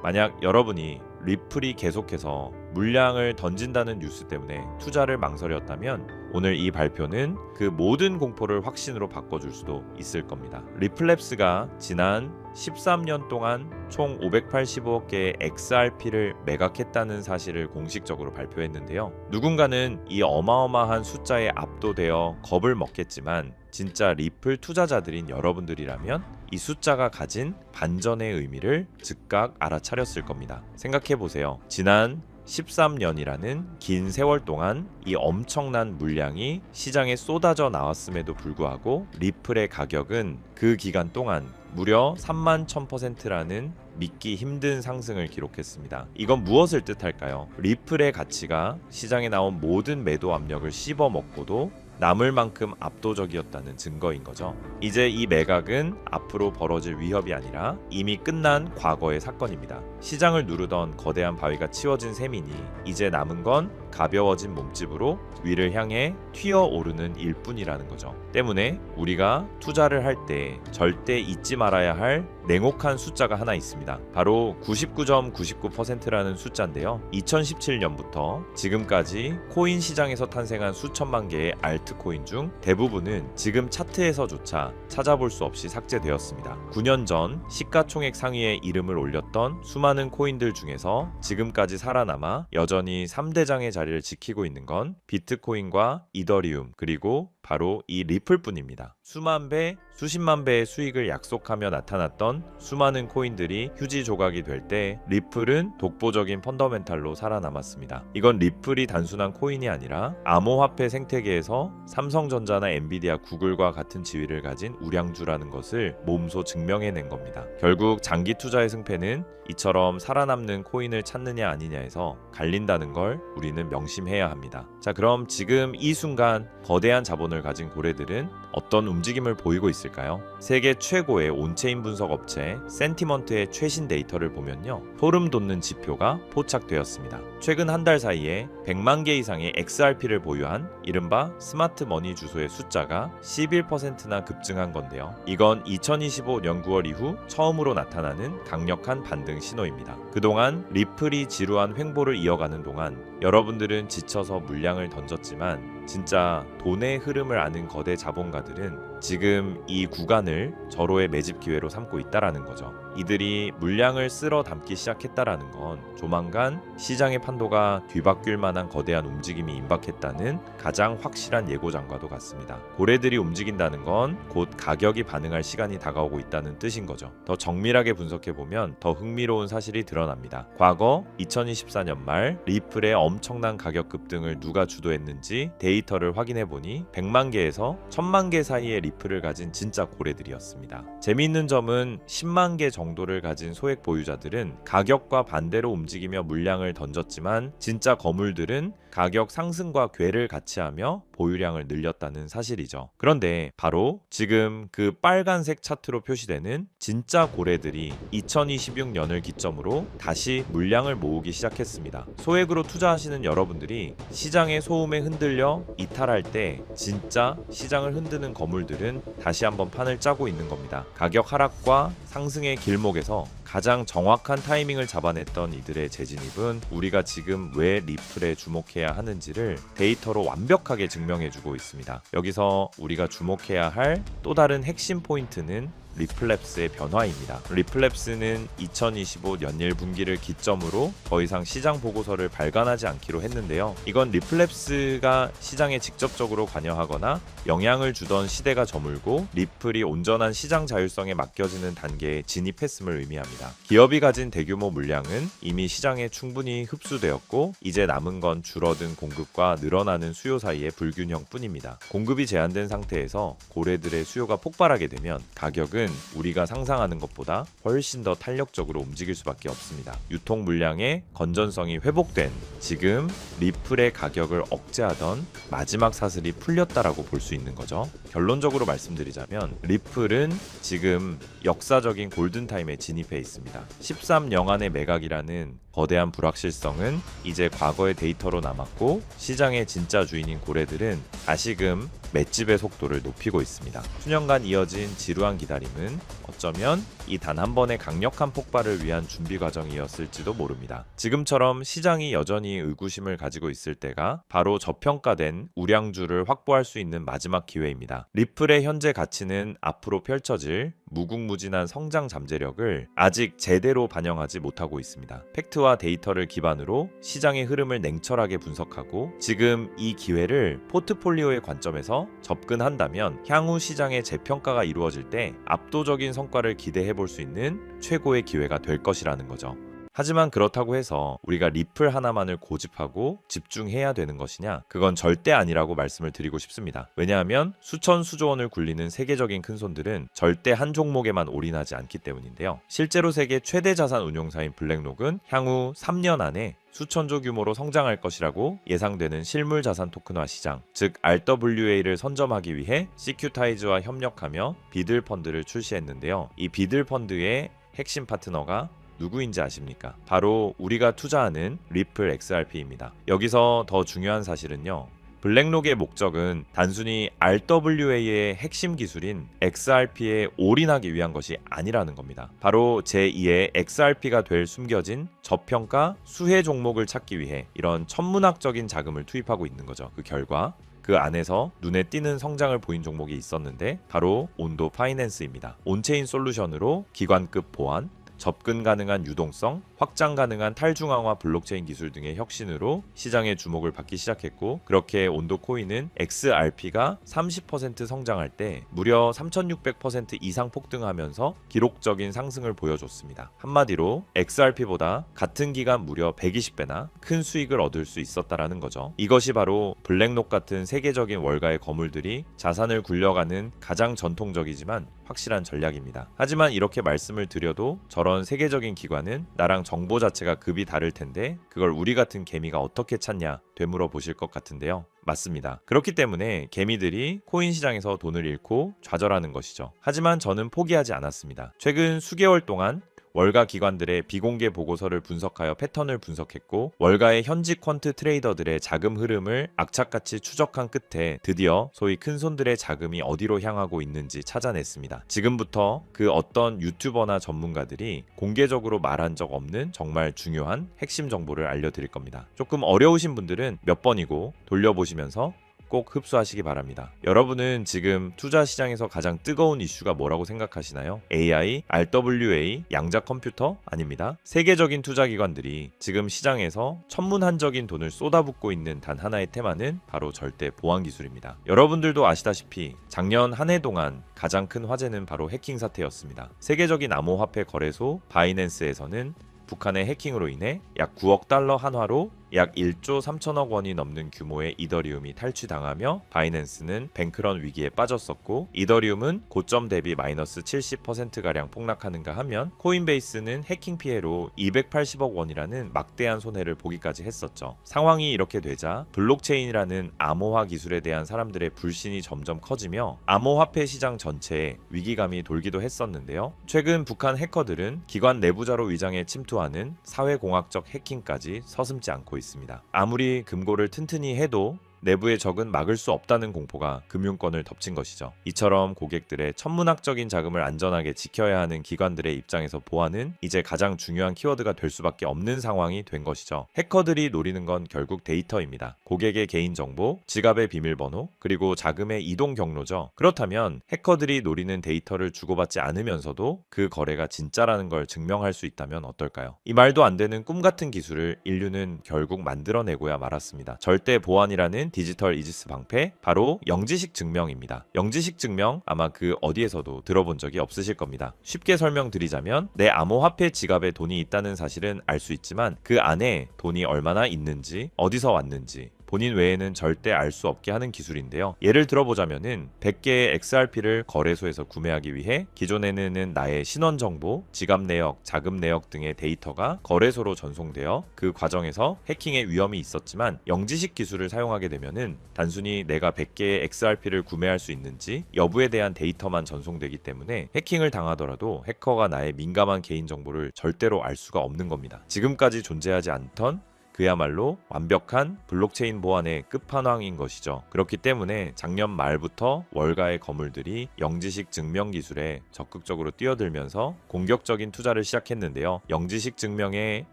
만약 여러분이 리플이 계속해서 물량을 던진다는 뉴스 때문에 투자를 망설였다면 오늘 이 발표는 그 모든 공포를 확신으로 바꿔줄 수도 있을 겁니다. 리플랩스가 지난 13년 동안 총 585억 개의 XRP를 매각했다는 사실을 공식적으로 발표했는데요. 누군가는 이 어마어마한 숫자에 압도되어 겁을 먹겠지만 진짜 리플 투자자들인 여러분들이라면 이 숫자가 가진 반전의 의미를 즉각 알아차렸을 겁니다. 생각해보세요. 지난 13년이라는 긴 세월 동안 이 엄청난 물량이 시장에 쏟아져 나왔음에도 불구하고 리플의 가격은 그 기간 동안 무려 31,000%라는 믿기 힘든 상승을 기록했습니다. 이건 무엇을 뜻할까요? 리플의 가치가 시장에 나온 모든 매도 압력을 씹어먹고도 남을 만큼 압도적이었다는 증거인 거죠. 이제 이 매각은 앞으로 벌어질 위협이 아니라 이미 끝난 과거의 사건입니다. 시장을 누르던 거대한 바위가 치워진 셈이니 이제 남은 건 가벼워진 몸집으로 위를 향해 튀어오르는 일뿐이라는 거죠. 때문에 우리가 투자를 할 때 절대 잊지 말아야 할 냉혹한 숫자가 하나 있습니다. 바로 99.99%라는 숫자인데요. 2017년부터 지금까지 코인 시장에서 탄생한 수천만 개의 알트코인 중 대부분은 지금 차트에서조차 찾아볼 수 없이 삭제되었습니다. 9년 전 시가총액 상위에 이름을 올렸던 수많은 코인들 중에서 지금까지 살아남아 여전히 3대장의 자리를 지키고 있는 건 비트코인과 이더리움 그리고 바로 이 리플뿐입니다. 수만 배, 수십만 배의 수익을 약속하며 나타났던 수많은 코인들이 휴지 조각이 될 때 리플은 독보적인 펀더멘탈로 살아남았습니다. 이건 리플이 단순한 코인이 아니라 암호화폐 생태계에서 삼성전자나 엔비디아, 구글과 같은 지위를 가진 우량주라는 것을 몸소 증명해낸 겁니다. 결국 장기 투자의 승패는 이처럼 살아남는 코인을 찾느냐 아니냐에서 갈린다는 걸 우리는 명심해야 합니다. 자, 그럼 지금 이 순간 거대한 자본을 가진 고래들은 어떤 움직임을 보이고 있을까요? 세계 최고의 온체인 분석 업체 센티먼트의 최신 데이터를 보면요, 소름 돋는 지표가 포착되었습니다. 최근 한 달 사이에 100만 개 이상의 XRP를 보유한 이른바 스마트 머니 주소의 숫자가 11%나 급증한 건데요. 이건 2025년 9월 이후 처음으로 나타나는 강력한 반등 신호입니다. 그동안 리플이 지루한 횡보를 이어가는 동안 여러분들은 지쳐서 물량을 던졌지만 진짜 돈의 흐름을 아는 거대 자본가들은 지금 이 구간을 절호의 매집 기회로 삼고 있다라는 거죠. 이들이 물량을 쓸어 담기 시작했다라는 건 조만간 시장의 판도가 뒤바뀔 만한 거대한 움직임이 임박했다는 가장 확실한 예고장과도 같습니다. 고래들이 움직인다는 건 곧 가격이 반응할 시간이 다가오고 있다는 뜻인 거죠. 더 정밀하게 분석해보면 더 흥미로운 사실이 드러납니다. 과거 2024년 말 리플의 엄청난 가격 급등을 누가 주도했는지 데이터를 확인해보니 100만 개에서 1000만 개 사이의 리플을 가진 진짜 고래들이었습니다. 재미있는 점은 10만 개 정도를 가진 소액 보유자들은 가격과 반대로 움직이며 물량을 던졌지만 진짜 거물들은 가격 상승과 궤를 같이 하며 보유량을 늘렸다는 사실이죠. 그런데 바로 지금 그 빨간색 차트로 표시되는 진짜 고래들이 2026년을 기점으로 다시 물량을 모으기 시작했습니다. 소액으로 투자하시는 여러분들이 시장의 소음에 흔들려 이탈할 때 진짜 시장을 흔드는 거물들은 다시 한번 판을 짜고 있는 겁니다. 가격 하락과 상승의 길목에서 가장 정확한 타이밍을 잡아냈던 이들의 재진입은 우리가 지금 왜 리플에 주목해야 하는지를 데이터로 완벽하게 증명해주고 있습니다. 여기서 우리가 주목해야 할 또 다른 핵심 포인트는 리플랩스의 변화입니다. 리플랩스는 2025 연일 분기를 기점으로 더 이상 시장 보고서를 발간하지 않기로 했는데요. 이건 리플랩스가 시장에 직접적으로 관여하거나 영향을 주던 시대가 저물고 리플이 온전한 시장 자율성에 맡겨지는 단계에 진입했음을 의미합니다. 기업이 가진 대규모 물량은 이미 시장에 충분히 흡수되었고 이제 남은 건 줄어든 공급과 늘어나는 수요 사이의 불균형뿐입니다. 공급이 제한된 상태에서 고래들의 수요가 폭발하게 되면 가격은 우리가 상상하는 것보다 훨씬 더 탄력적으로 움직일 수밖에 없습니다. 유통 물량의 건전성이 회복된 지금 리플의 가격을 억제하던 마지막 사슬이 풀렸다라고 볼 수 있는 거죠. 결론적으로 말씀드리자면 리플은 지금 역사적인 골든타임에 진입해 있습니다. 13영안의 매각이라는 거대한 불확실성은 이제 과거의 데이터로 남았고 시장의 진짜 주인인 고래들은 다시금 맷집의 속도를 높이고 있습니다. 수년간 이어진 지루한 기다림은 어쩌면 이 단 한 번의 강력한 폭발을 위한 준비 과정이었을지도 모릅니다. 지금처럼 시장이 여전히 의구심을 가지고 있을 때가 바로 저평가된 우량주를 확보할 수 있는 마지막 기회입니다. 리플의 현재 가치는 앞으로 펼쳐질 무궁무진한 성장 잠재력을 아직 제대로 반영하지 못하고 있습니다. 팩트와 데이터를 기반으로 시장의 흐름을 냉철하게 분석하고 지금 이 기회를 포트폴리오의 관점에서 접근한다면 향후 시장의 재평가가 이루어질 때 압도적인 성과를 기대해 볼 수 있는 최고의 기회가 될 것이라는 거죠. 하지만 그렇다고 해서 우리가 리플 하나만을 고집하고 집중해야 되는 것이냐? 그건 절대 아니라고 말씀을 드리고 싶습니다. 왜냐하면 수천 수조 원을 굴리는 세계적인 큰손들은 절대 한 종목에만 올인하지 않기 때문인데요. 실제로 세계 최대 자산 운용사인 블랙록은 향후 3년 안에 수천조 규모로 성장할 것이라고 예상되는 실물 자산 토큰화 시장, 즉 RWA를 선점하기 위해 시큐타이즈와 협력하며 비들 펀드를 출시했는데요. 이 비들 펀드의 핵심 파트너가 누구인지 아십니까? 바로 우리가 투자하는 리플 XRP입니다. 여기서 더 중요한 사실은요. 블랙록의 목적은 단순히 RWA의 핵심 기술인 XRP에 올인하기 위한 것이 아니라는 겁니다. 바로 제2의 XRP가 될 숨겨진 저평가 수혜 종목을 찾기 위해 이런 천문학적인 자금을 투입하고 있는 거죠. 그 결과 그 안에서 눈에 띄는 성장을 보인 종목이 있었는데 바로 온도 파이낸스입니다. 온체인 솔루션으로 기관급 보안, 접근 가능한 유동성, 확장 가능한 탈중앙화 블록체인 기술 등의 혁신으로 시장의 주목을 받기 시작했고 그렇게 온도 코인은 XRP가 30% 성장할 때 무려 3600% 이상 폭등하면서 기록적인 상승을 보여줬습니다. 한마디로 XRP보다 같은 기간 무려 120배나 큰 수익을 얻을 수 있었다라는 거죠. 이것이 바로 블랙록 같은 세계적인 월가의 거물들이 자산을 굴려가는 가장 전통적이지만 확실한 전략입니다. 하지만 이렇게 말씀을 드려도 저런 세계적인 기관은 나랑 정보 자체가 급이 다를 텐데 그걸 우리 같은 개미가 어떻게 찾냐 되물어 보실 것 같은데요. 맞습니다. 그렇기 때문에 개미들이 코인 시장에서 돈을 잃고 좌절하는 것이죠. 하지만 저는 포기하지 않았습니다. 최근 수개월 동안 월가 기관들의 비공개 보고서를 분석하여 패턴을 분석했고 월가의 현직 퀀트 트레이더들의 자금 흐름을 악착같이 추적한 끝에 드디어 소위 큰손들의 자금이 어디로 향하고 있는지 찾아냈습니다. 지금부터 그 어떤 유튜버나 전문가들이 공개적으로 말한 적 없는 정말 중요한 핵심 정보를 알려드릴 겁니다. 조금 어려우신 분들은 몇 번이고 돌려보시면서 꼭 흡수하시기 바랍니다. 여러분은 지금 투자 시장에서 가장 뜨거운 이슈가 뭐라고 생각하시나요? AI, RWA, 양자 컴퓨터? 아닙니다. 세계적인 투자 기관들이 지금 시장에서 천문한적인 돈을 쏟아붓고 있는 단 하나의 테마는 바로 절대 보안 기술입니다. 여러분들도 아시다시피 작년 한 해 동안 가장 큰 화제는 바로 해킹 사태였습니다. 세계적인 암호화폐 거래소 바이낸스에서는 북한의 해킹으로 인해 약 9억 달러 한화로 약 1조 3천억 원이 넘는 규모의 이더리움이 탈취당하며 바이낸스는 뱅크런 위기에 빠졌었고 이더리움은 고점 대비 마이너스 70%가량 폭락하는가 하면 코인베이스는 해킹 피해로 280억 원이라는 막대한 손해를 보기까지 했었죠. 상황이 이렇게 되자 블록체인이라는 암호화 기술에 대한 사람들의 불신이 점점 커지며 암호화폐 시장 전체에 위기감이 돌기도 했었는데요. 최근 북한 해커들은 기관 내부자로 위장해 침투하는 사회공학적 해킹까지 서슴지 않고 있습니다. 아무리 금고를 튼튼히 해도 내부의 적은 막을 수 없다는 공포가 금융권을 덮친 것이죠. 이처럼 고객들의 천문학적인 자금을 안전하게 지켜야 하는 기관들의 입장에서 보안은 이제 가장 중요한 키워드가 될 수밖에 없는 상황이 된 것이죠. 해커들이 노리는 건 결국 데이터입니다. 고객의 개인정보, 지갑의 비밀번호, 그리고 자금의 이동 경로죠. 그렇다면 해커들이 노리는 데이터를 주고받지 않으면서도 그 거래가 진짜라는 걸 증명할 수 있다면 어떨까요? 이 말도 안 되는 꿈 같은 기술을 인류는 결국 만들어내고야 말았습니다. 절대 보안이라는 디지털 이지스 방패, 바로 영지식 증명입니다. 영지식 증명 아마 그 어디에서도 들어본 적이 없으실 겁니다. 쉽게 설명드리자면 내 암호화폐 지갑에 돈이 있다는 사실은 알 수 있지만 그 안에 돈이 얼마나 있는지, 어디서 왔는지, 본인 외에는 절대 알 수 없게 하는 기술인데요. 예를 들어보자면은 100개의 XRP를 거래소에서 구매하기 위해 기존에는 나의 신원 정보, 지갑 내역, 자금 내역 등의 데이터가 거래소로 전송되어 그 과정에서 해킹의 위험이 있었지만 영지식 기술을 사용하게 되면은 단순히 내가 100개의 XRP를 구매할 수 있는지 여부에 대한 데이터만 전송되기 때문에 해킹을 당하더라도 해커가 나의 민감한 개인 정보를 절대로 알 수가 없는 겁니다. 지금까지 존재하지 않던 그야말로 완벽한 블록체인 보안의 끝판왕인 것이죠. 그렇기 때문에 작년 말부터 월가의 거물들이 영지식 증명 기술에 적극적으로 뛰어들면서 공격적인 투자를 시작했는데요. 영지식 증명의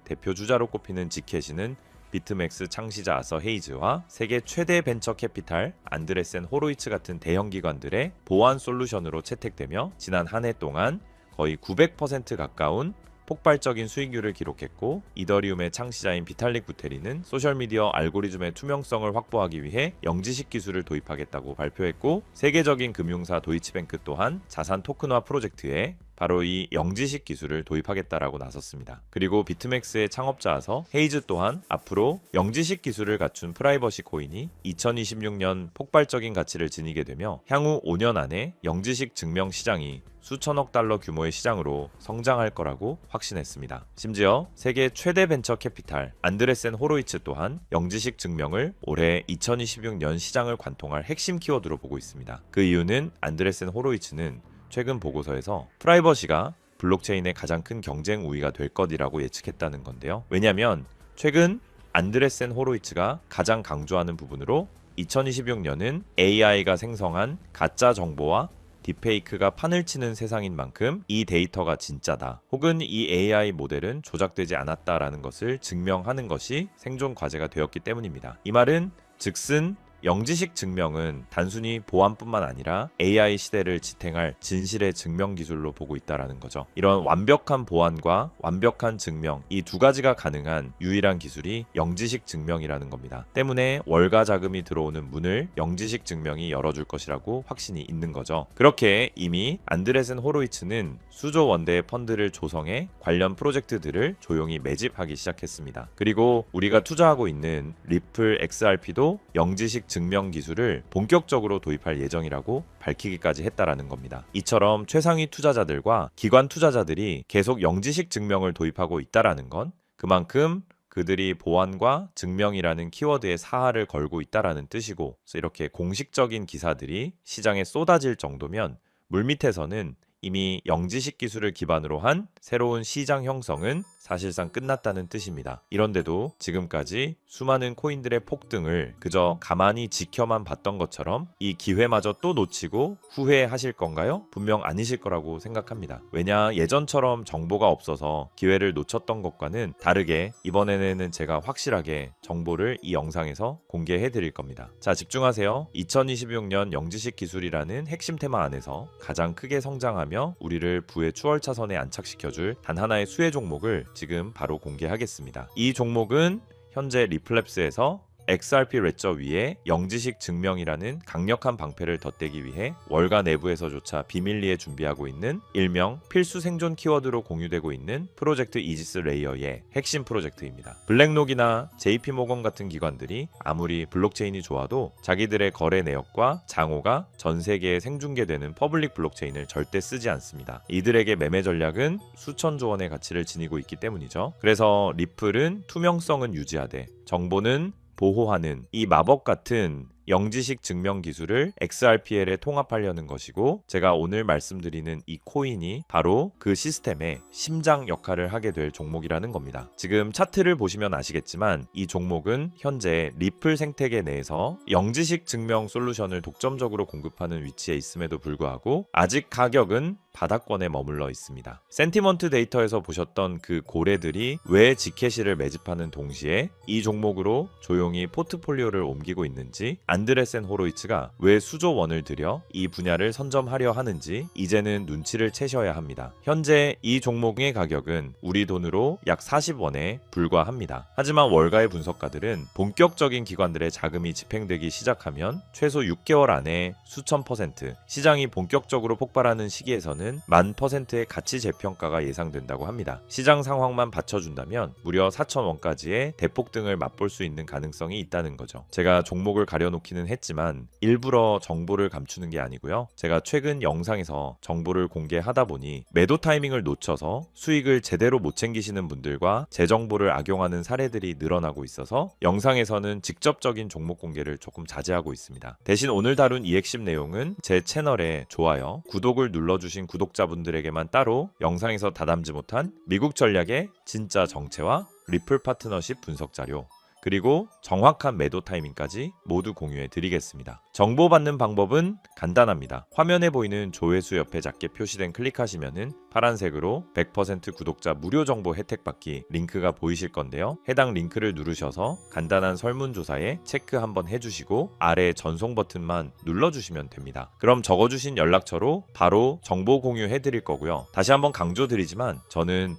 대표 주자로 꼽히는 지켓이는 비트맥스 창시자 아서 헤이즈와 세계 최대 벤처 캐피탈 안드레센 호로이츠 같은 대형 기관들의 보안 솔루션으로 채택되며 지난 한 해 동안 거의 900% 가까운 폭발적인 수익률을 기록했고, 이더리움의 창시자인 비탈릭 부테린은 소셜미디어 알고리즘의 투명성을 확보하기 위해 영지식 기술을 도입하겠다고 발표했고, 세계적인 금융사 도이치뱅크 또한 자산 토큰화 프로젝트에 바로 이 영지식 기술을 도입하겠다라고 나섰습니다. 그리고 비트맥스의 창업자아서 헤이즈 또한 앞으로 영지식 기술을 갖춘 프라이버시 코인이 2026년 폭발적인 가치를 지니게 되며 향후 5년 안에 영지식 증명 시장이 수천억 달러 규모의 시장으로 성장할 거라고 확신했습니다. 심지어 세계 최대 벤처 캐피탈 안드레센 호로이츠 또한 영지식 증명을 올해 2026년 시장을 관통할 핵심 키워드로 보고 있습니다. 그 이유는 안드레센 호로이츠는 최근 보고서에서 프라이버시가 블록체인의 가장 큰 경쟁 우위가 될 것이라고 예측했다는 건데요. 왜냐하면 최근 안드레센 호로이츠가 가장 강조하는 부분으로 2026년은 AI가 생성한 가짜 정보와 딥페이크가 판을 치는 세상인 만큼 이 데이터가 진짜다, 혹은 이 AI 모델은 조작되지 않았다라는 것을 증명하는 것이 생존 과제가 되었기 때문입니다. 이 말은 즉슨 영지식 증명은 단순히 보안뿐만 아니라 AI 시대를 지탱할 진실의 증명 기술로 보고 있다는 거죠. 이런 완벽한 보안과 완벽한 증명, 이 두 가지가 가능한 유일한 기술이 영지식 증명이라는 겁니다. 때문에 월가 자금이 들어오는 문을 영지식 증명이 열어줄 것이라고 확신이 있는 거죠. 그렇게 이미 안드레센 호로이츠는 수조 원대의 펀드를 조성해 관련 프로젝트들을 조용히 매집하기 시작했습니다. 그리고 우리가 투자하고 있는 리플 XRP도 영지식 증명 기술을 본격적으로 도입할 예정이라고 밝히기까지 했다라는 겁니다. 이처럼 최상위 투자자들과 기관 투자자들이 계속 영지식 증명을 도입하고 있다라는 건 그만큼 그들이 보안과 증명이라는 키워드에 사활을 걸고 있다라는 뜻이고, 이렇게 공식적인 기사들이 시장에 쏟아질 정도면 물밑에서는 이미 영지식 기술을 기반으로 한 새로운 시장 형성은 사실상 끝났다는 뜻입니다. 이런데도 지금까지 수많은 코인들의 폭등을 그저 가만히 지켜만 봤던 것처럼 이 기회마저 또 놓치고 후회하실 건가요? 분명 아니실 거라고 생각합니다. 왜냐, 예전처럼 정보가 없어서 기회를 놓쳤던 것과는 다르게 이번에는 제가 확실하게 정보를 이 영상에서 공개해 드릴 겁니다. 자, 집중하세요. 2026년 영지식 기술이라는 핵심 테마 안에서 가장 크게 성장하며 우리를 부의 추월차선에 안착시켜줄 단 하나의 수혜 종목을 지금 바로 공개하겠습니다. 이 종목은 현재 리플랩스에서 XRP 레저 위에 영지식 증명이라는 강력한 방패를 덧대기 위해 월가 내부에서조차 비밀리에 준비하고 있는 일명 필수 생존 키워드로 공유되고 있는 프로젝트 이지스 레이어의 핵심 프로젝트입니다. 블랙록이나 JP모건 같은 기관들이 아무리 블록체인이 좋아도 자기들의 거래 내역과 장호가 전 세계에 생중계되는 퍼블릭 블록체인을 절대 쓰지 않습니다. 이들에게 매매 전략은 수천조 원의 가치를 지니고 있기 때문이죠. 그래서 리플은 투명성은 유지하되 정보는 보호하는 이 마법 같은 영지식 증명 기술을 XRPL에 통합하려는 것이고, 제가 오늘 말씀드리는 이 코인이 바로 그 시스템의 심장 역할을 하게 될 종목이라는 겁니다. 지금 차트를 보시면 아시겠지만 이 종목은 현재 리플 생태계 내에서 영지식 증명 솔루션을 독점적으로 공급하는 위치에 있음에도 불구하고 아직 가격은 바닥권에 머물러 있습니다. 센티먼트 데이터에서 보셨던 그 고래들이 왜 지캐시를 매집하는 동시에 이 종목으로 조용히 포트폴리오를 옮기고 있는지, 안드레센 호로이츠가 왜 수조 원을 들여 이 분야를 선점하려 하는지 이제는 눈치를 채셔야 합니다. 현재 이 종목의 가격은 우리 돈으로 약 40원에 불과합니다. 하지만 월가의 분석가들은 본격적인 기관들의 자금이 집행되기 시작하면 최소 6개월 안에 수천 %, 시장이 본격적으로 폭발하는 시기에서는 10,000%의 가치 재평가가 예상된다고 합니다. 시장 상황만 받쳐준다면 무려 4,000원까지의 대폭등을 맛볼 수 있는 가능성이 있다는 거죠. 제가 종목을 가려놓기는 했지만 일부러 정보를 감추는 게 아니고요. 제가 최근 영상에서 정보를 공개하다 보니 매도 타이밍을 놓쳐서 수익을 제대로 못 챙기시는 분들과 제 정보를 악용하는 사례들이 늘어나고 있어서 영상에서는 직접적인 종목 공개를 조금 자제하고 있습니다. 대신 오늘 다룬 이 핵심 내용은 제 채널에 좋아요, 구독을 눌러주신 구독자분들에게만 따로 영상에서 다담지 못한 미국 전략의 진짜 정체와 리플 파트너십 분석 자료, 그리고 정확한 매도 타이밍까지 모두 공유해 드리겠습니다. 정보받는 방법은 간단합니다. 화면에 보이는 조회수 옆에 작게 표시된 클릭하시면은 파란색으로 100% 구독자 무료 정보 혜택 받기 링크가 보이실 건데요. 해당 링크를 누르셔서 간단한 설문조사에 체크 한번 해주시고 아래 전송 버튼만 눌러주시면 됩니다. 그럼 적어주신 연락처로 바로 정보 공유해 드릴 거고요. 다시 한번 강조드리지만 저는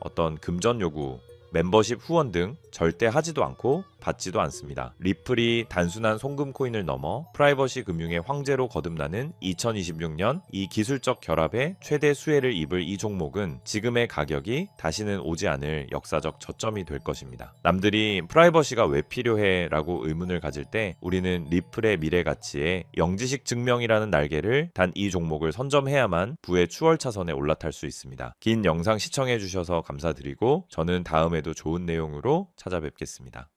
어떤 금전 요구, 멤버십 후원 등 절대 하지도 않고 받지도 않습니다. 리플이 단순한 송금 코인을 넘어 프라이버시 금융의 황제로 거듭나는 2026년 이 기술적 결합에 최대 수혜를 입을 이 종목은 지금의 가격이 다시는 오지 않을 역사적 저점이 될 것입니다. 남들이 프라이버시가 왜 필요해? 라고 의문을 가질 때 우리는 리플의 미래 가치에 영지식 증명이라는 날개를 단 이 종목을 선점해야만 부의 추월차선에 올라탈 수 있습니다. 긴 영상 시청해 주셔서 감사드리고 저는 다음에도 좋은 내용으로 찾아뵙겠습니다.